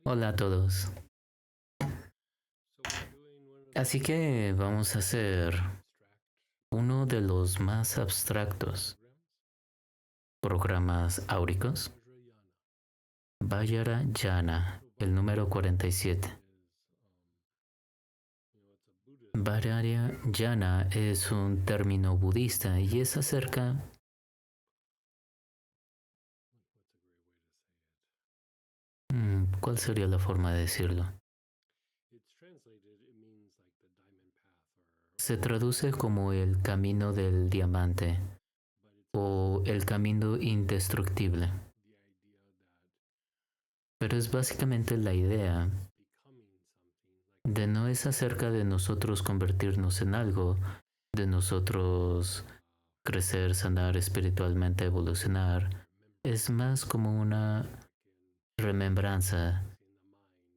Hola a todos. Así que vamos a hacer uno de los más abstractos programas áuricos, Vajrayana, el número 47. Vajrayana es un término budista y es acerca... ¿Cuál sería la forma de decirlo? Se traduce como el camino del diamante o el camino indestructible. Pero es básicamente la idea de no es acerca de nosotros convertirnos en algo, de nosotros crecer, sanar espiritualmente, evolucionar. Es más como una remembranza.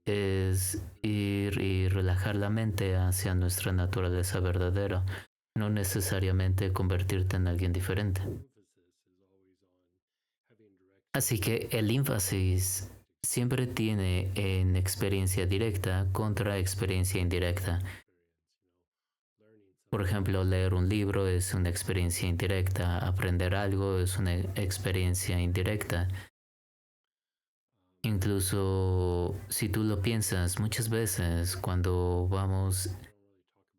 Es ir y relajar la mente hacia nuestra naturaleza verdadera, no necesariamente convertirte en alguien diferente. Así que el énfasis siempre tiene en experiencia directa contra experiencia indirecta. Por ejemplo, leer un libro es una experiencia indirecta, aprender algo es una experiencia indirecta. Incluso si tú lo piensas, muchas veces cuando vamos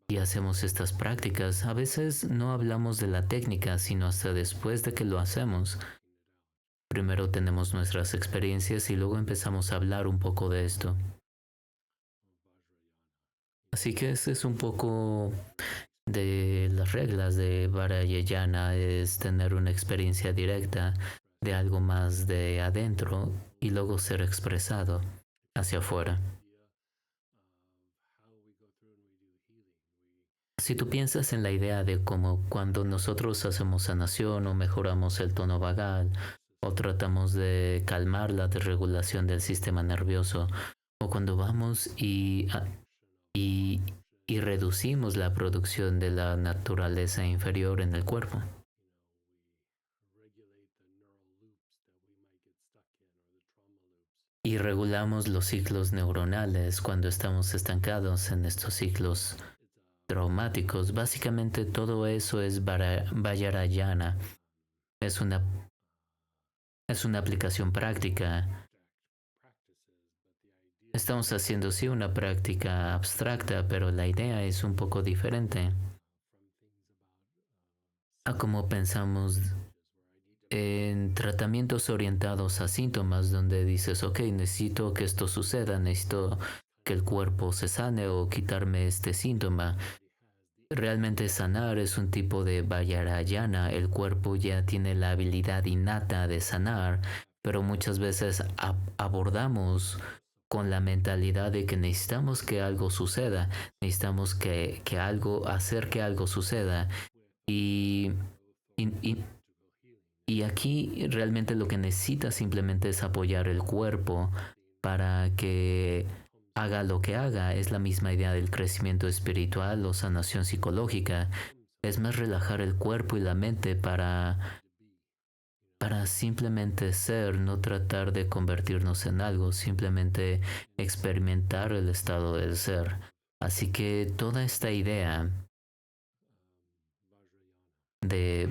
y hacemos estas prácticas, a veces no hablamos de la técnica, sino hasta después de que lo hacemos. Primero tenemos nuestras experiencias y luego empezamos a hablar un poco de esto. Así que este es un poco de las reglas de Vajrayana, es tener una experiencia directa de algo más de adentro y luego ser expresado hacia afuera. Si tú piensas en la idea de cómo cuando nosotros hacemos sanación o mejoramos el tono vagal o tratamos de calmar la desregulación del sistema nervioso o cuando vamos y, y reducimos la producción de la naturaleza inferior en el cuerpo. Y regulamos los ciclos neuronales cuando estamos estancados en estos ciclos traumáticos. Básicamente todo eso es Vajrayana. Es una, es una aplicación práctica. Estamos haciendo sí una práctica abstracta, pero la idea es un poco diferente a como pensamos en tratamientos orientados a síntomas donde dices, ok, necesito que esto suceda, necesito que el cuerpo se sane o quitarme este síntoma. Realmente sanar es un tipo de Vajrayana, el cuerpo ya tiene la habilidad innata de sanar, pero muchas veces abordamos con la mentalidad de que necesitamos que algo suceda, necesitamos que algo, hacer que algo suceda. Y, y, y, y aquí realmente lo que necesitas simplemente es apoyar el cuerpo para que haga lo que haga. Es la misma idea del crecimiento espiritual o sanación psicológica. Es más relajar el cuerpo y la mente para simplemente ser, no tratar de convertirnos en algo, simplemente experimentar el estado del ser. Así que toda esta idea de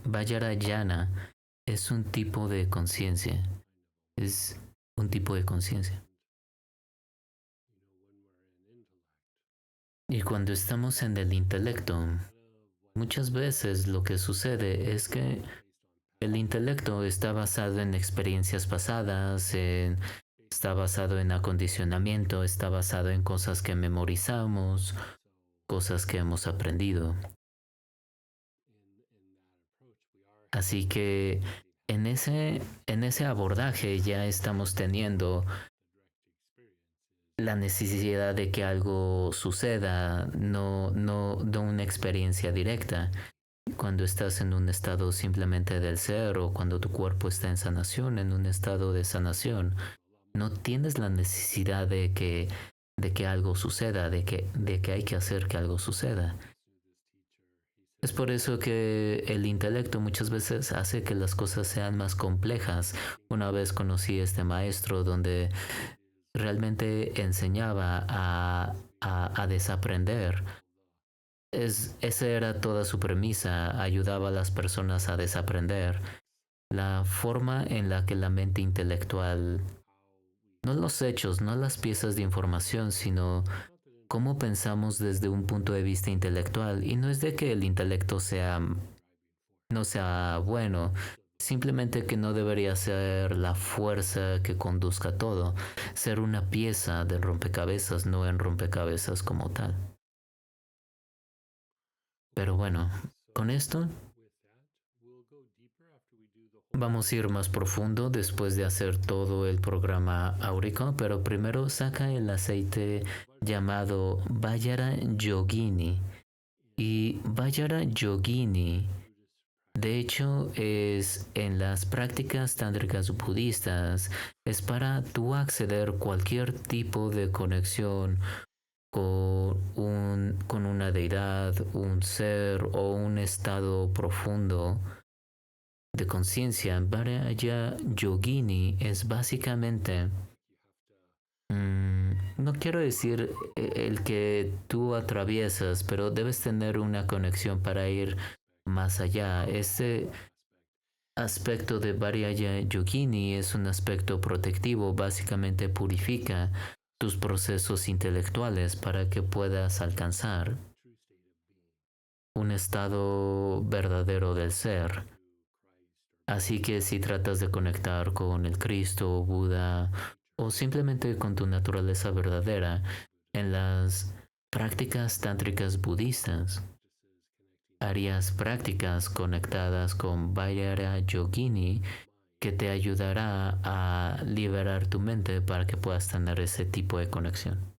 Vajrayana es un tipo de conciencia. Es un tipo de conciencia. Y cuando estamos en el intelecto, muchas veces lo que sucede es que el intelecto está basado en experiencias pasadas, está basado en acondicionamiento, está basado en cosas que memorizamos, cosas que hemos aprendido. Así que en ese abordaje ya estamos teniendo la necesidad de que algo suceda, no de una experiencia directa. Cuando estás en un estado simplemente del ser o cuando tu cuerpo está en sanación, en un estado de sanación, no tienes la necesidad de que algo suceda, de que hay que hacer que algo suceda. Es por eso que el intelecto muchas veces hace que las cosas sean más complejas. Una vez conocí a este maestro donde realmente enseñaba a desaprender. Esa era toda su premisa, ayudaba a las personas a desaprender. La forma en la que la mente intelectual, no los hechos, no las piezas de información, sino cómo pensamos desde un punto de vista intelectual. Y no es de que el intelecto no sea bueno, simplemente que no debería ser la fuerza que conduzca todo, ser una pieza del rompecabezas, no en rompecabezas como tal. Pero bueno, con esto vamos a ir más profundo después de hacer todo el programa áurico, pero primero saca el aceite llamado Vajra Yogini. Y Vajra Yogini, de hecho, es en las prácticas tántricas budistas, es para tú acceder cualquier tipo de conexión con una deidad, un ser o un estado profundo de conciencia. Vajra Yogini es básicamente, no quiero decir el que tú atraviesas, pero debes tener una conexión para ir más allá. Este aspecto de Vajra Yogini es un aspecto protectivo, básicamente purifica tus procesos intelectuales para que puedas alcanzar un estado verdadero del ser. Así que si tratas de conectar con el Cristo, Buda o simplemente con tu naturaleza verdadera en las prácticas tántricas budistas, harías prácticas conectadas con Vajra Yogini que te ayudará a liberar tu mente para que puedas tener ese tipo de conexión.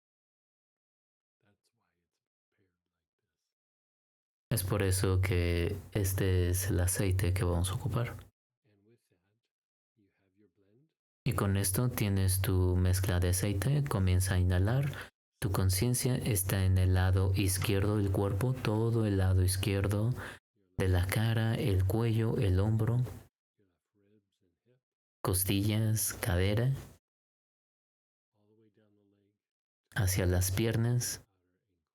Es por eso que este es el aceite que vamos a ocupar. Y con esto tienes tu mezcla de aceite, comienza a inhalar. Tu conciencia está en el lado izquierdo del cuerpo, todo el lado izquierdo de la cara, el cuello, el hombro, costillas, cadera, hacia las piernas,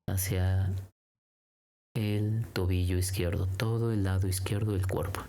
hacia el tobillo izquierdo, todo el lado izquierdo del cuerpo.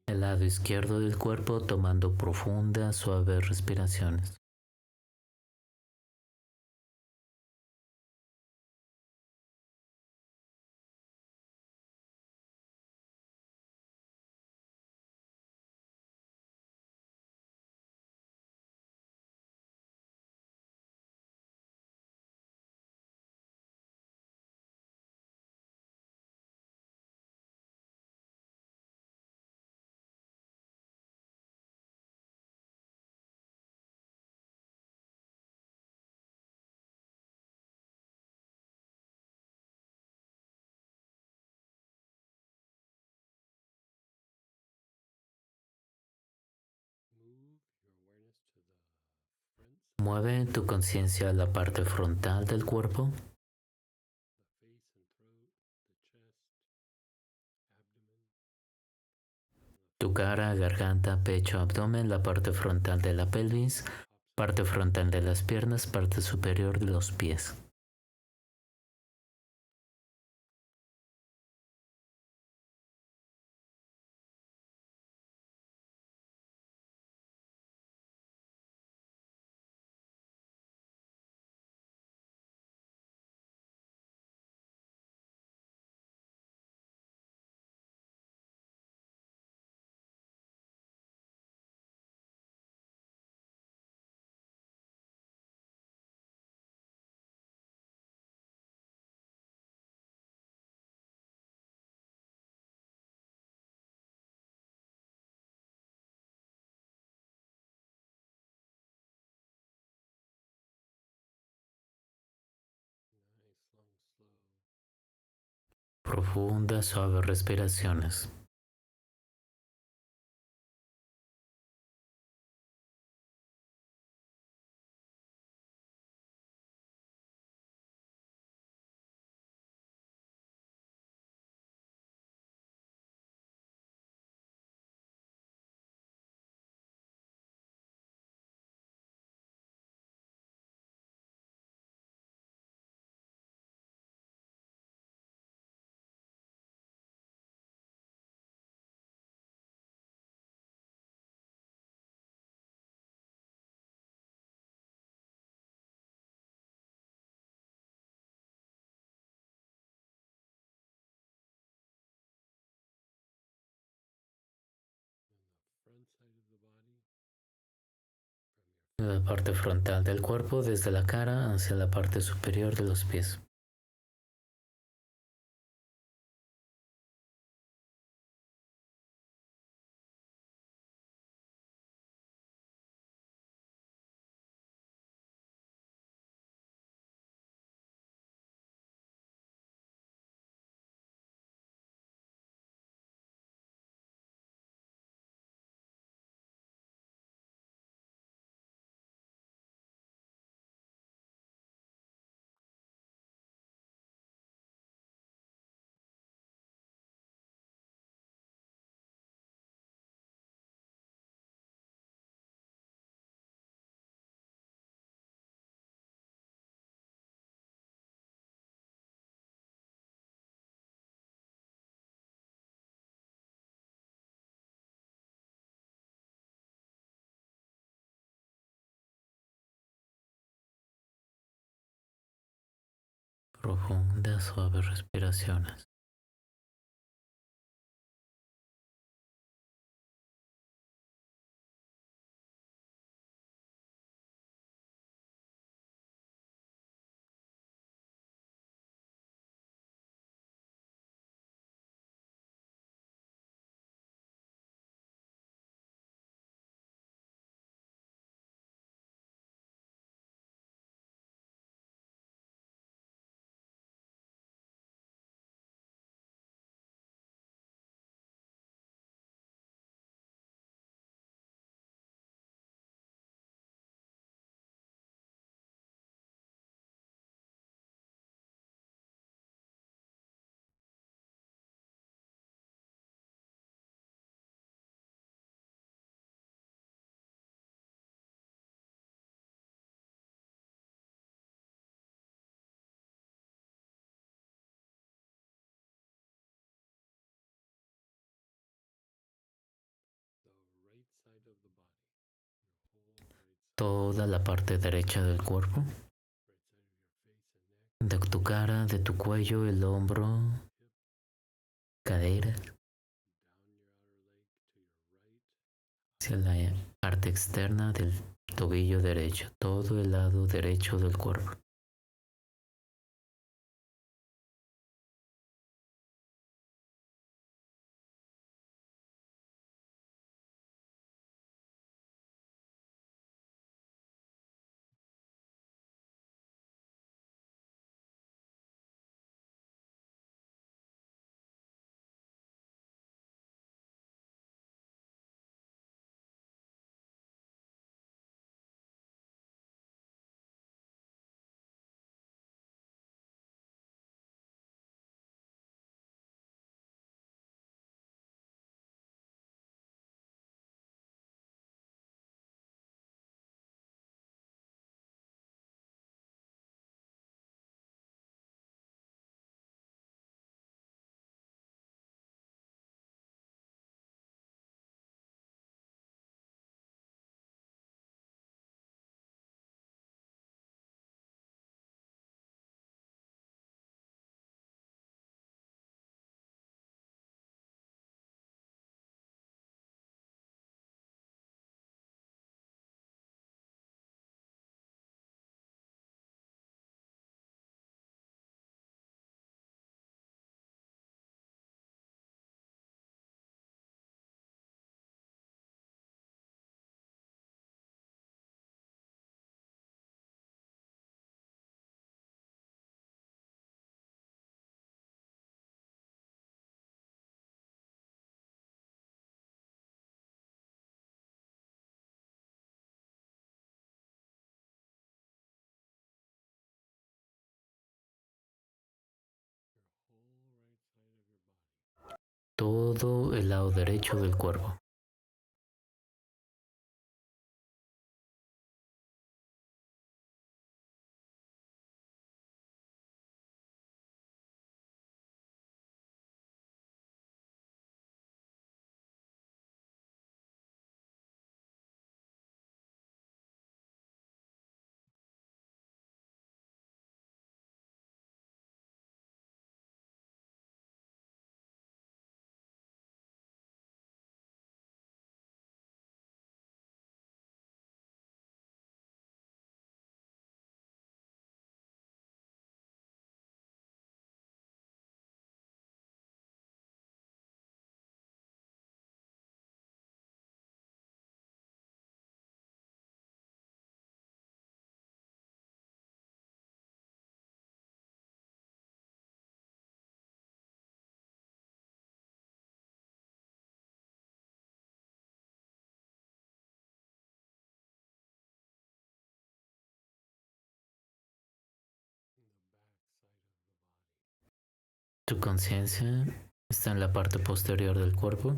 El lado izquierdo del cuerpo tomando profundas, suaves respiraciones. Mueve tu conciencia a la parte frontal del cuerpo, tu cara, garganta, pecho, abdomen, la parte frontal de la pelvis, parte frontal de las piernas, parte superior de los pies. Profundas, suaves respiraciones. La parte frontal del cuerpo desde la cara hacia la parte superior de los pies. Profundas, suaves respiraciones. toda la parte derecha del cuerpo, de tu cara, de tu cuello, el hombro, cadera, hacia la parte externa del tobillo derecho, todo el lado derecho del cuerpo. Todo el lado derecho del cuerpo. Tu conciencia está en la parte posterior del cuerpo.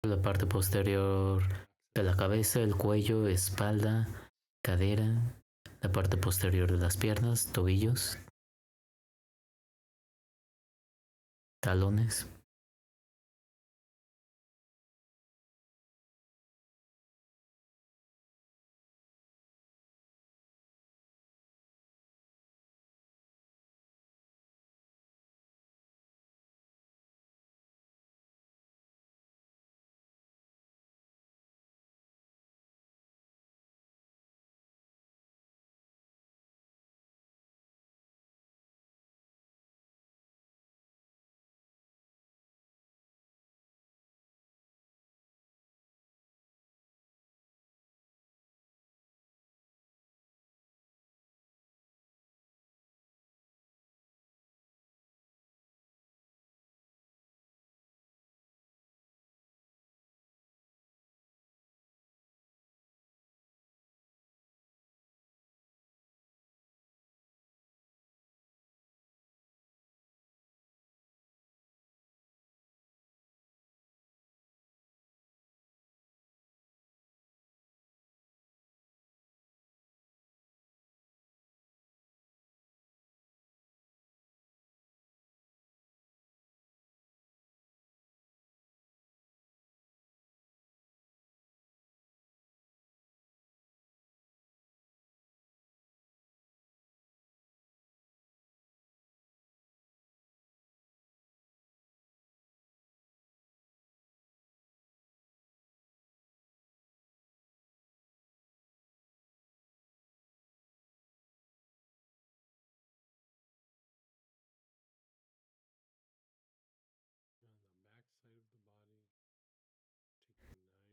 La parte posterior de la cabeza, el cuello, espalda, cadera, la parte posterior de las piernas, tobillos, talones.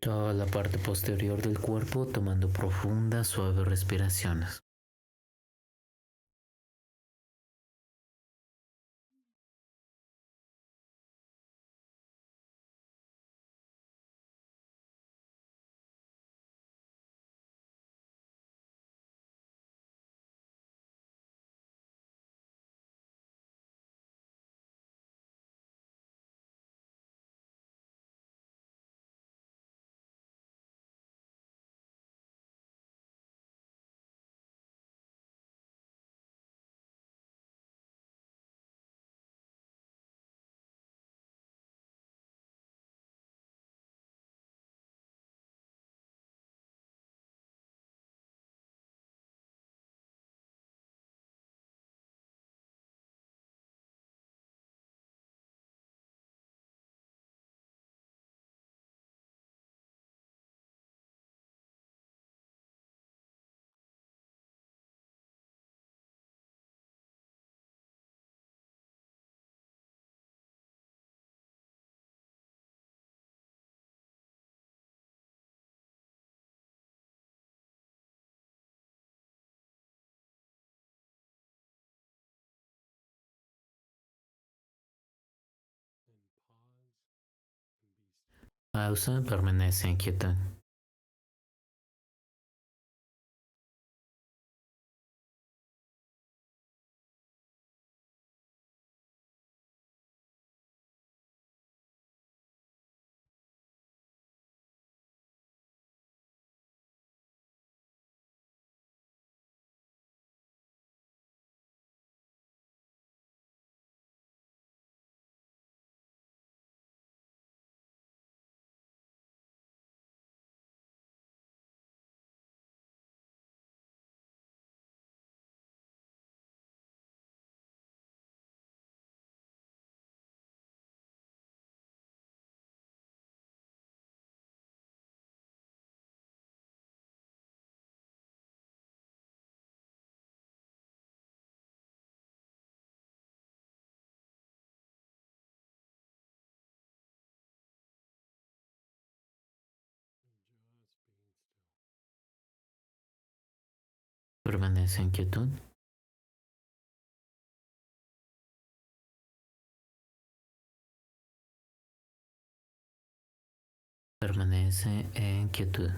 toda la parte posterior del cuerpo, tomando profundas, suaves respiraciones. Pausa, permanece en quietud. Permanece en quietud. Permanece en quietud.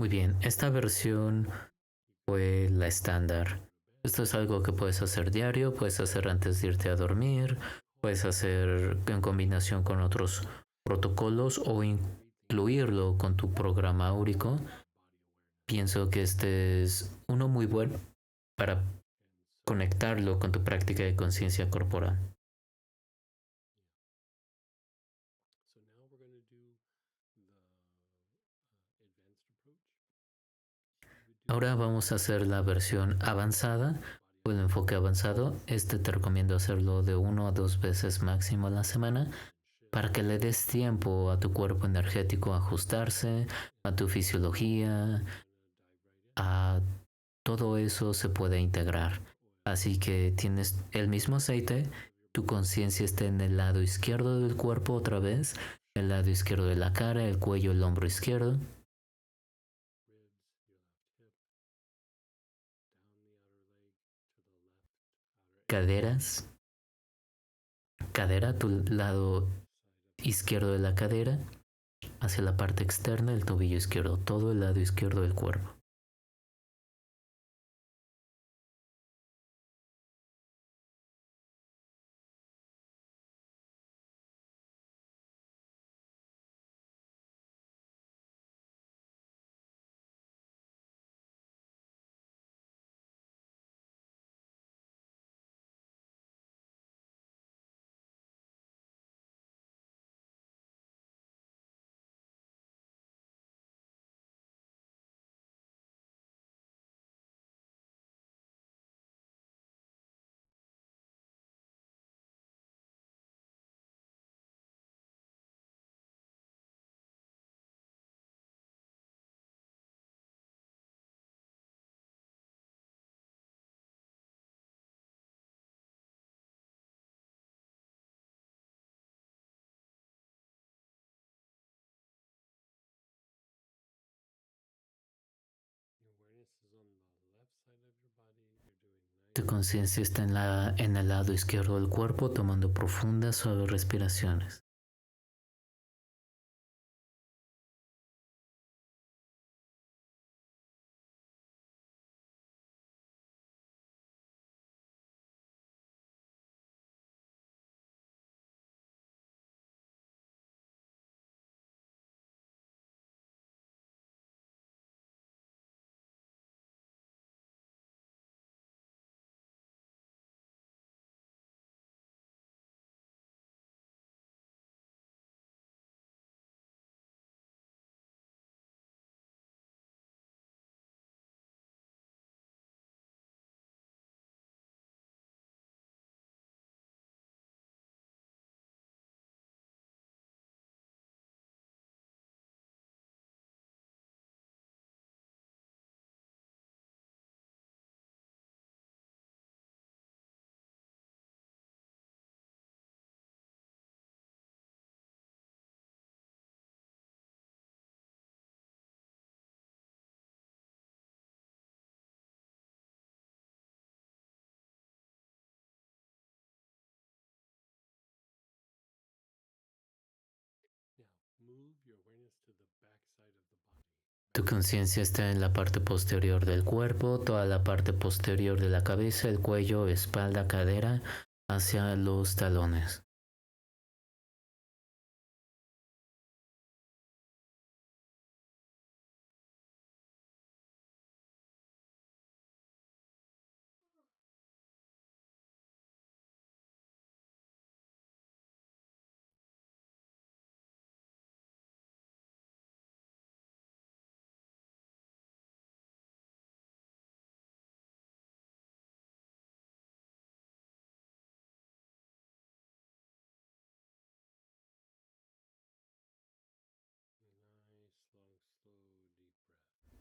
Muy bien, esta versión fue la estándar. Esto es algo que puedes hacer diario, puedes hacer antes de irte a dormir, puedes hacer en combinación con otros protocolos o incluirlo con tu programa áurico. Pienso que este es uno muy bueno para conectarlo con tu práctica de conciencia corporal. Ahora vamos a hacer la versión avanzada o el enfoque avanzado. Este te recomiendo hacerlo de 1 a 2 veces máximo a la semana. para que le des tiempo a tu cuerpo energético a ajustarse, a tu fisiología, a todo eso se puede integrar. Así que tienes el mismo aceite, tu conciencia está en el lado izquierdo del cuerpo otra vez, el lado izquierdo de la cara, el cuello, el hombro izquierdo, caderas, cadera, tu lado izquierdo de la cadera, hacia la parte externa del tobillo izquierdo, todo el lado izquierdo del cuerpo. Tu conciencia está en el lado izquierdo del cuerpo tomando profundas, suaves respiraciones. Tu conciencia está en la parte posterior del cuerpo, toda la parte posterior de la cabeza, el cuello, espalda, cadera, hacia los talones.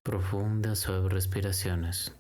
Profundas, suaves respiraciones.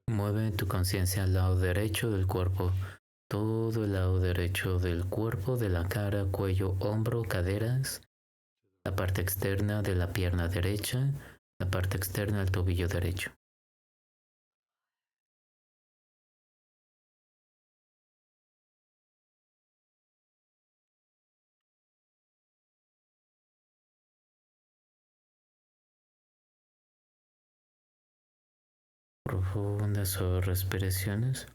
Mueve tu conciencia al lado derecho del cuerpo, todo el lado derecho del cuerpo, de la cara, cuello, hombro, caderas, la parte externa de la pierna derecha, la parte externa del tobillo derecho. Profundas respiraciones.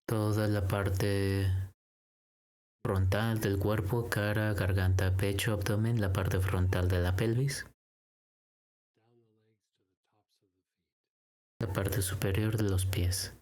Toda la parte frontal del cuerpo, cara, garganta, pecho, abdomen, la parte frontal de la pelvis, la parte superior de los pies.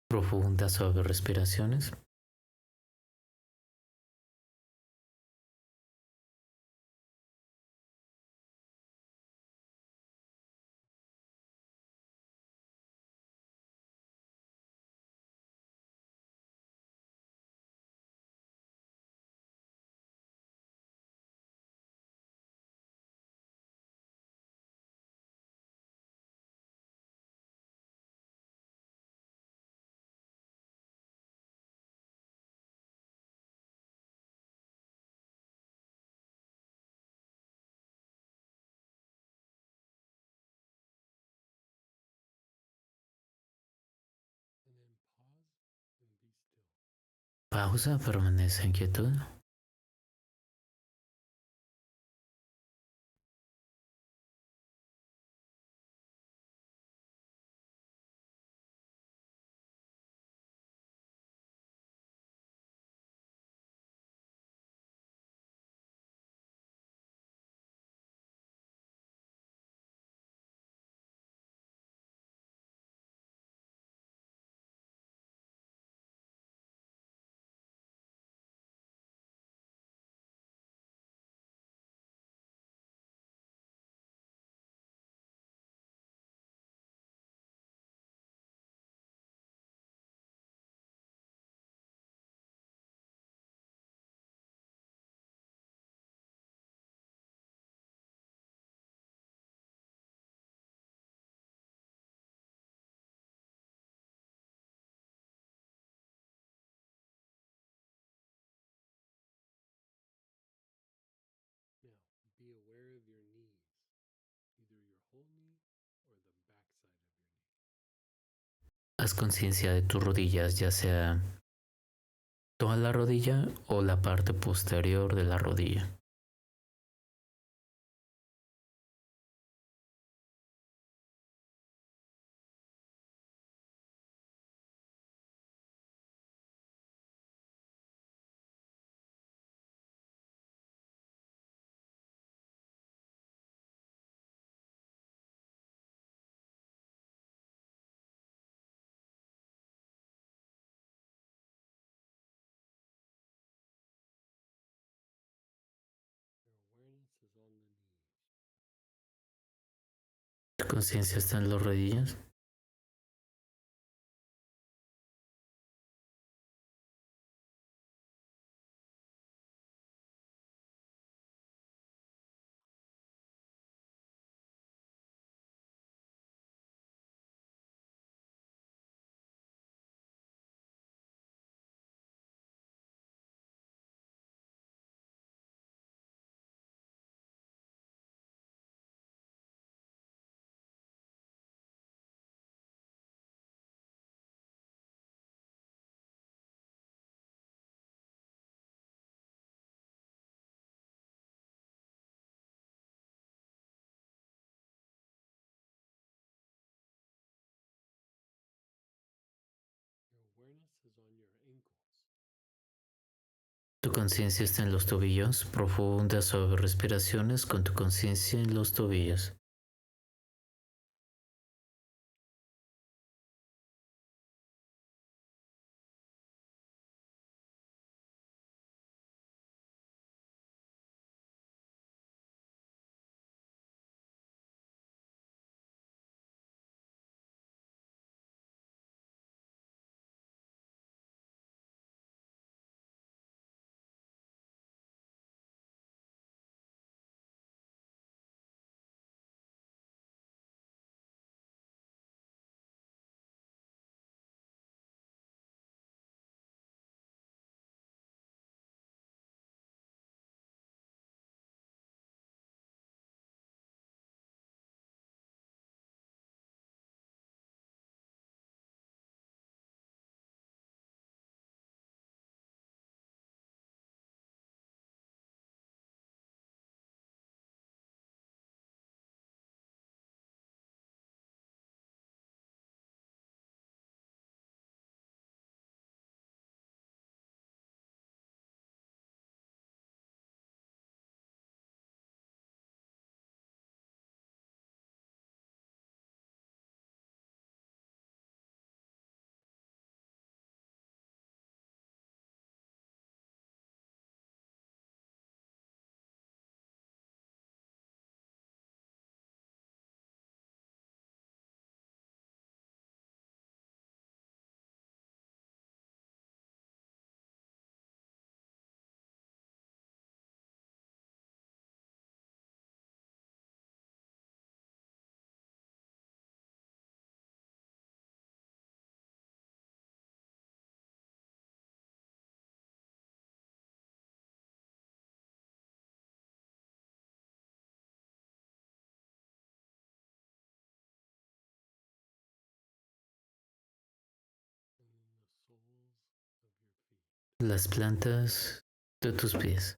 Profundas, suaves respiraciones. Pausa, permanece en quietud. haz conciencia de tus rodillas, ya sea toda la rodilla o la parte posterior de la rodilla. ¿Tu conciencia está en las rodillas? Tu conciencia está en los tobillos, profundas suaves respiraciones con tu conciencia en los tobillos. Las plantas de tus pies.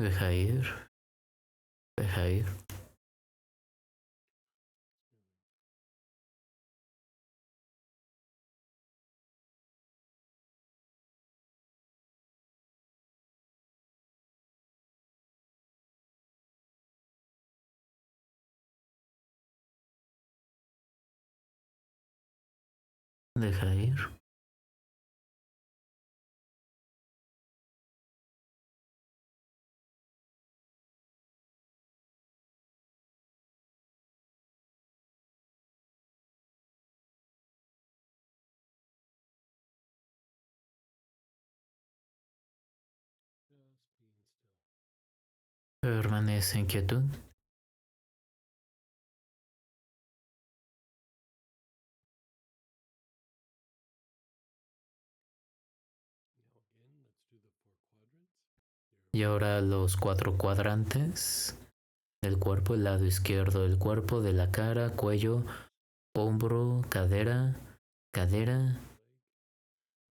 Deja ir, deja ir, deja ir. Permanece en quietud. Y ahora los 4 cuadrantes del cuerpo, el lado izquierdo del cuerpo, de la cara, cuello, hombro, cadera, cadera,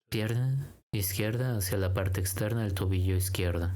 pierna izquierda hacia la parte externa del tobillo izquierdo.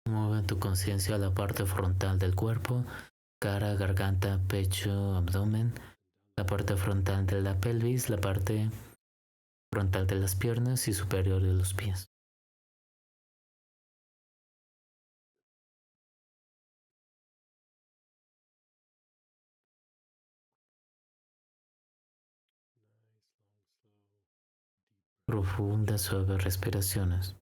Mueve tu conciencia a la parte frontal del cuerpo, cara, garganta, pecho, abdomen, la parte frontal de la pelvis, la parte frontal de las piernas y superior de los pies. Profundas, suaves respiraciones.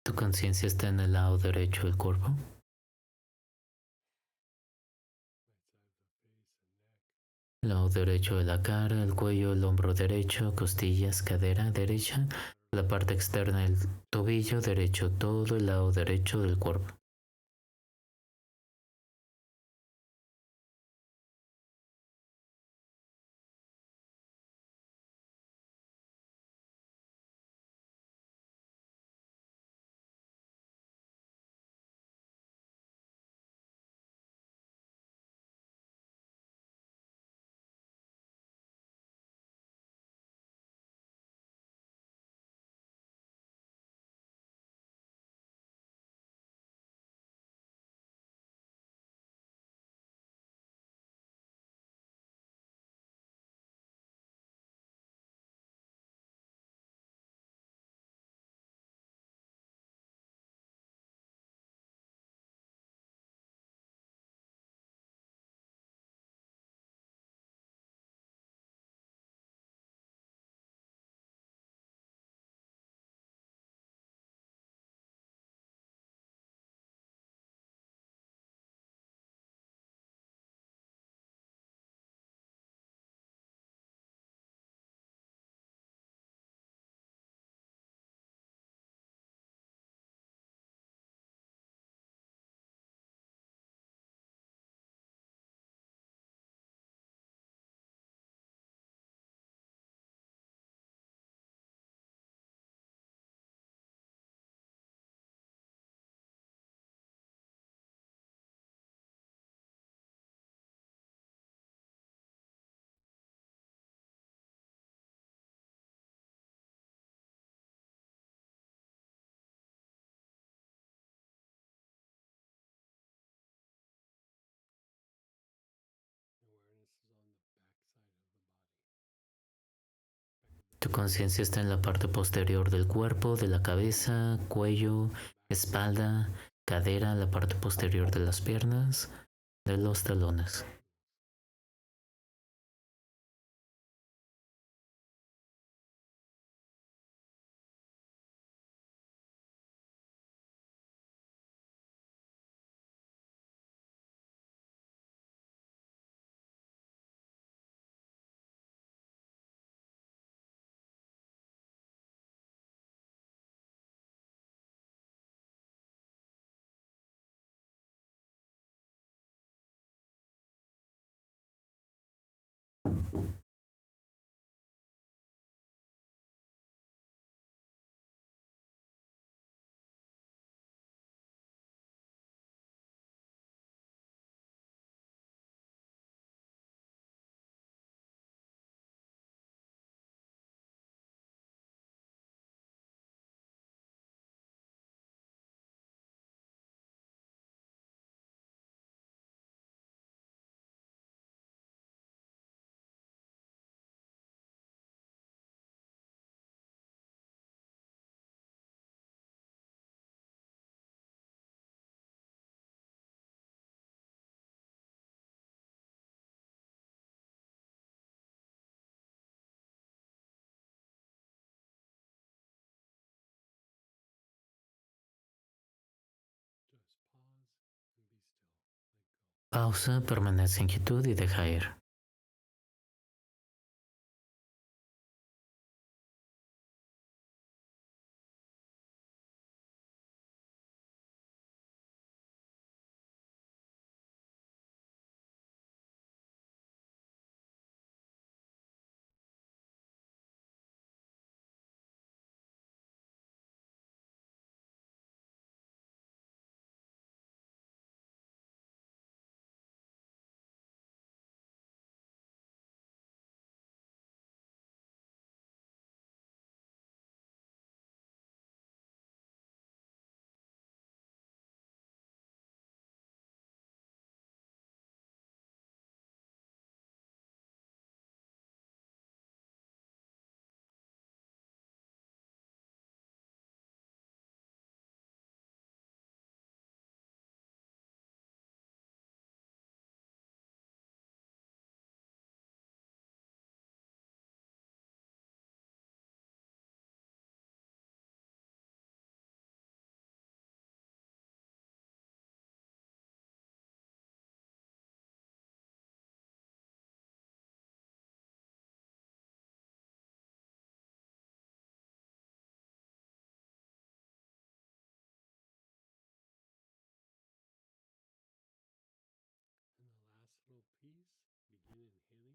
Tu conciencia está en el lado derecho del cuerpo. Lado derecho de la cara, el cuello, el hombro derecho, costillas, cadera derecha, la parte externa del tobillo derecho, todo el lado derecho del cuerpo. Tu conciencia está en la parte posterior del cuerpo, de la cabeza, cuello, espalda, cadera, la parte posterior de las piernas, de los talones. Pausa, permanece en quietud y deja ir.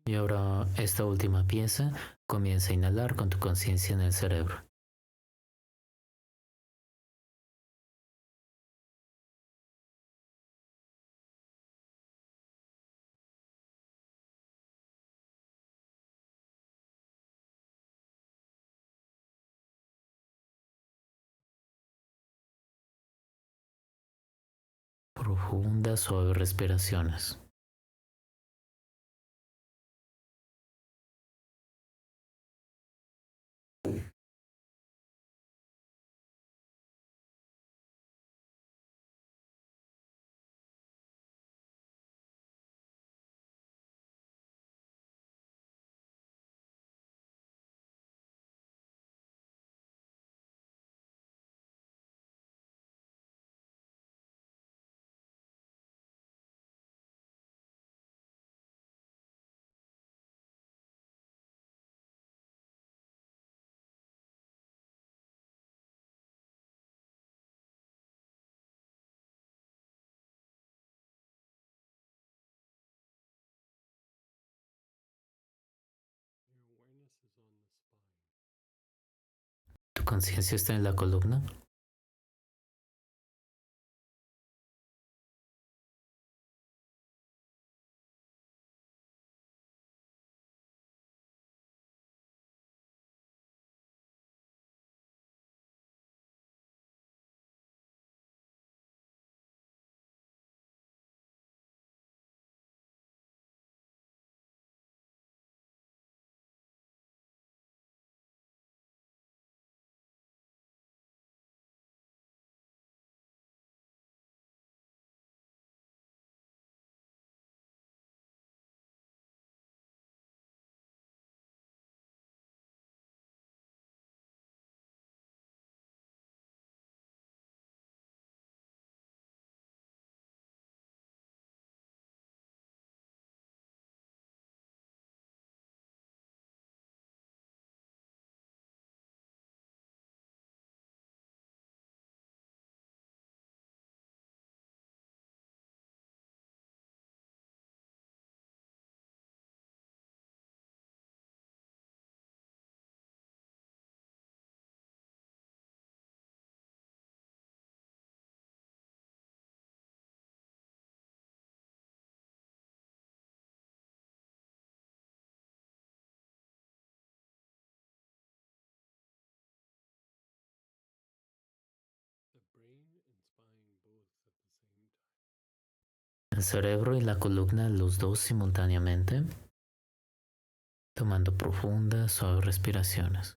Y ahora esta última pieza comienza a inhalar con tu conciencia en el cerebro. Profundas, suaves respiraciones. Tu conciencia está en la columna. El cerebro y la columna, los dos simultáneamente, tomando profundas, suaves respiraciones.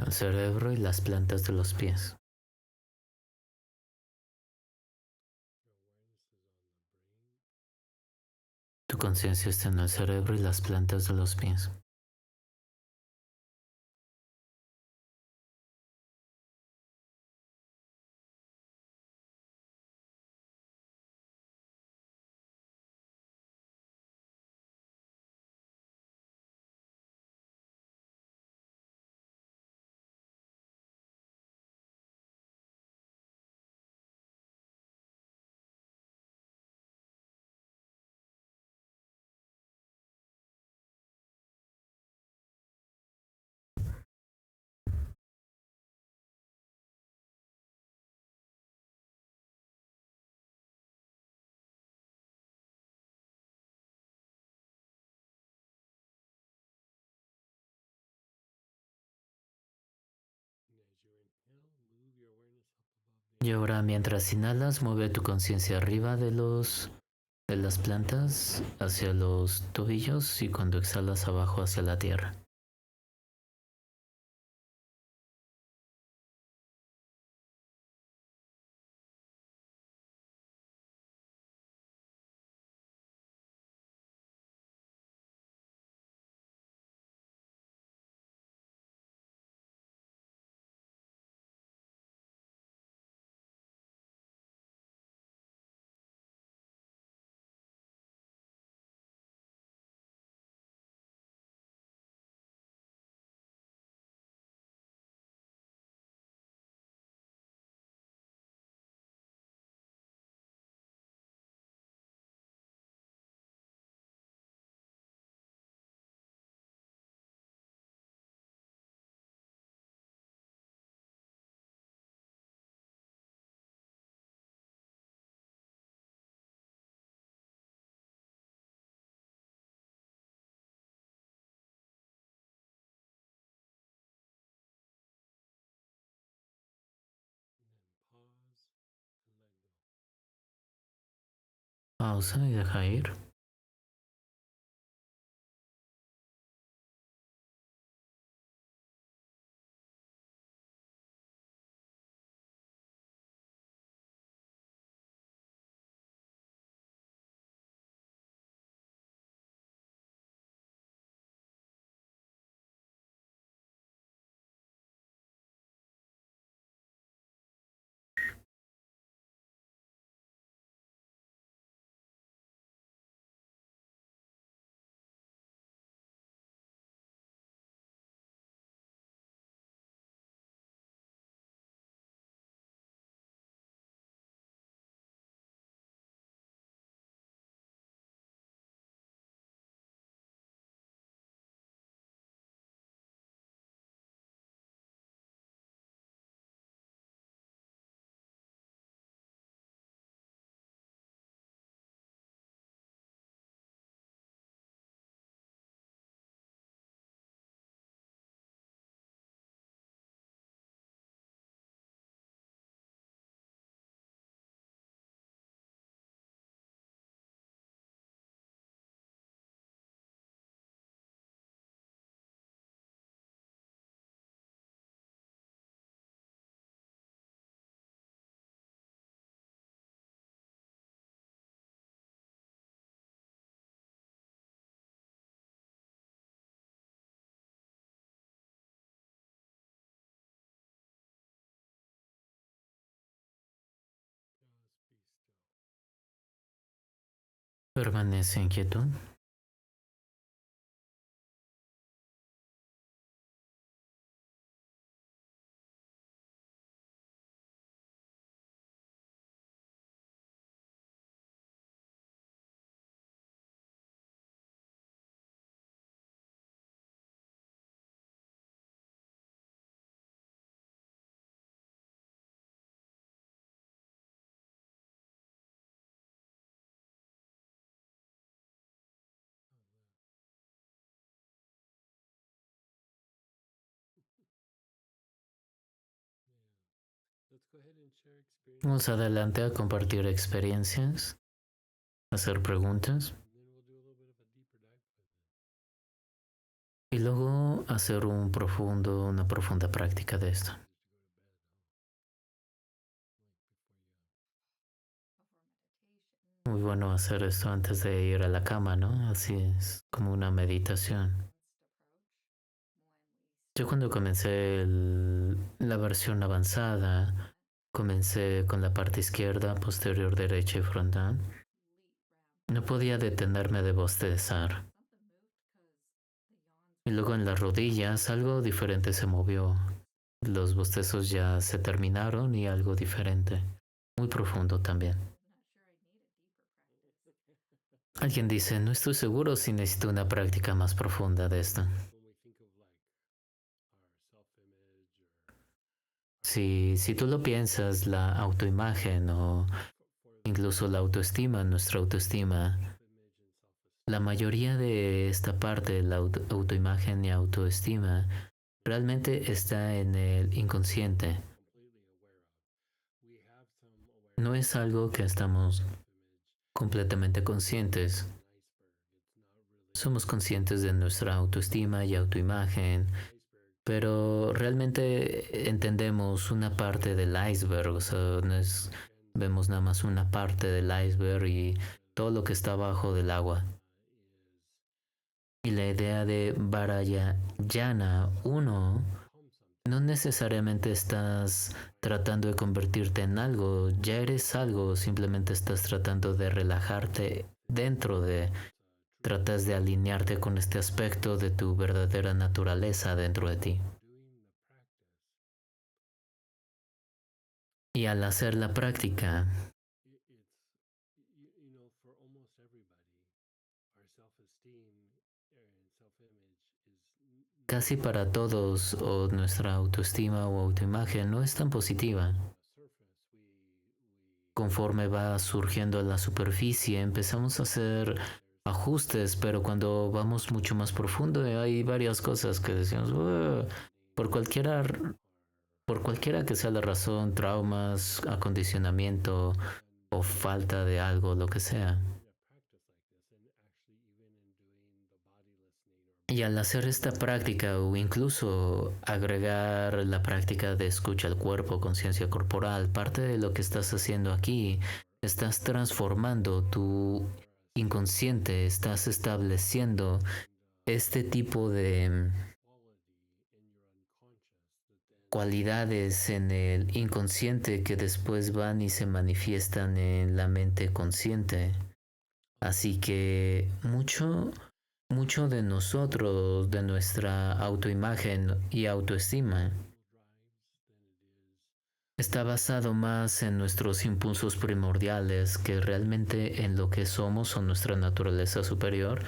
El cerebro y las plantas de los pies. Tu conciencia está en el cerebro y las plantas de los pies. Y ahora mientras inhalas, mueve tu conciencia arriba de las plantas hacia los tobillos y cuando exhalas abajo hacia la tierra. Pausa y deja ir. Permanece en quietud. Vamos adelante a compartir experiencias, hacer preguntas y luego hacer una profunda práctica de esto. Muy bueno hacer esto antes de ir a la cama, ¿no? Así es como una meditación. Yo cuando comencé la versión avanzada, comencé con la parte izquierda, posterior derecha y frontal. No podía detenerme de bostezar. Y luego en las rodillas algo diferente se movió. Los bostezos ya se terminaron y algo diferente. Muy profundo también. Alguien dice, no estoy seguro si necesito una práctica más profunda de esto. Si tú lo piensas, la autoimagen o incluso la autoestima, nuestra autoestima, la mayoría de esta parte de la autoimagen y autoestima realmente está en el inconsciente. no es algo que estamos completamente conscientes. Somos conscientes de nuestra autoestima y autoimagen, pero realmente entendemos una parte del iceberg, o sea, vemos nada más una parte del iceberg y todo lo que está abajo del agua. Y la idea de Varayana 1, no necesariamente estás tratando de convertirte en algo, ya eres algo, simplemente estás tratando de relajarte dentro de, tratas de alinearte con este aspecto de tu verdadera naturaleza dentro de ti. Y al hacer la práctica, casi para todos o nuestra autoestima o autoimagen no es tan positiva. Conforme va surgiendo a la superficie, empezamos a hacer ajustes, pero cuando vamos mucho más profundo hay varias cosas que decimos, por cualquiera que sea la razón, traumas, acondicionamiento o falta de algo, lo que sea. Y al hacer esta práctica o incluso agregar la práctica de escucha al cuerpo, conciencia corporal, parte de lo que estás haciendo aquí, estás transformando tu inconsciente, estás estableciendo este tipo de cualidades en el inconsciente que después van y se manifiestan en la mente consciente. Así que mucho de nosotros, de nuestra autoimagen y autoestima, está basado más en nuestros impulsos primordiales que realmente en lo que somos o nuestra naturaleza superior.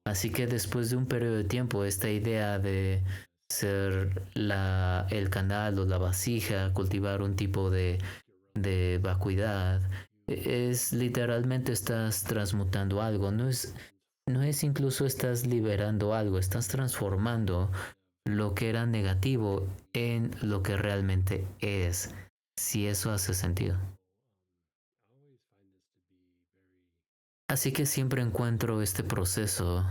Así que después de un periodo de tiempo, esta idea de ser el canal o la vasija, cultivar un tipo de vacuidad, es literalmente estás transmutando algo, no es incluso estás liberando algo, estás transformando lo que era negativo en lo que realmente es, si eso hace sentido. Así que siempre encuentro este proceso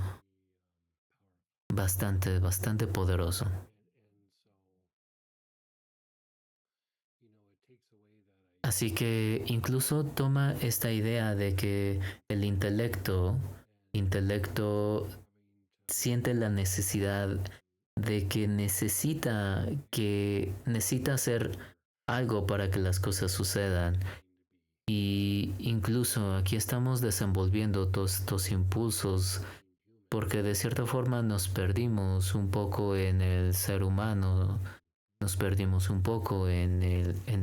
bastante poderoso. Así que incluso toma esta idea de que el intelecto siente la necesidad de que necesita hacer algo para que las cosas sucedan. Y incluso aquí estamos desenvolviendo todos estos impulsos porque de cierta forma nos perdimos un poco en el ser humano, nos perdimos un poco en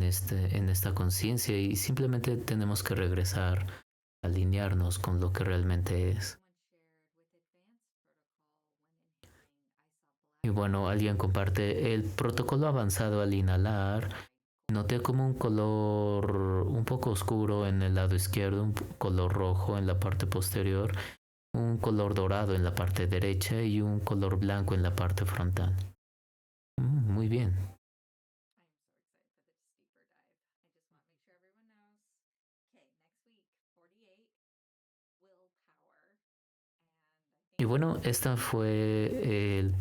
esta conciencia y simplemente tenemos que regresar, alinearnos con lo que realmente es. Y bueno, alguien comparte el protocolo avanzado al inhalar. Noté como un color un poco oscuro en el lado izquierdo, un color rojo en la parte posterior, un color dorado en la parte derecha y un color blanco en la parte frontal. Muy bien. Y bueno, esta fue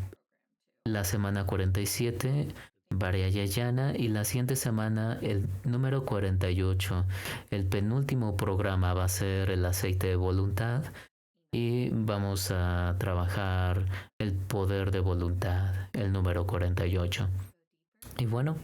la semana 47, Varayayana, y la siguiente semana el número 48. El penúltimo programa va a ser el aceite de voluntad y vamos a trabajar el poder de voluntad, el número 48. Y bueno,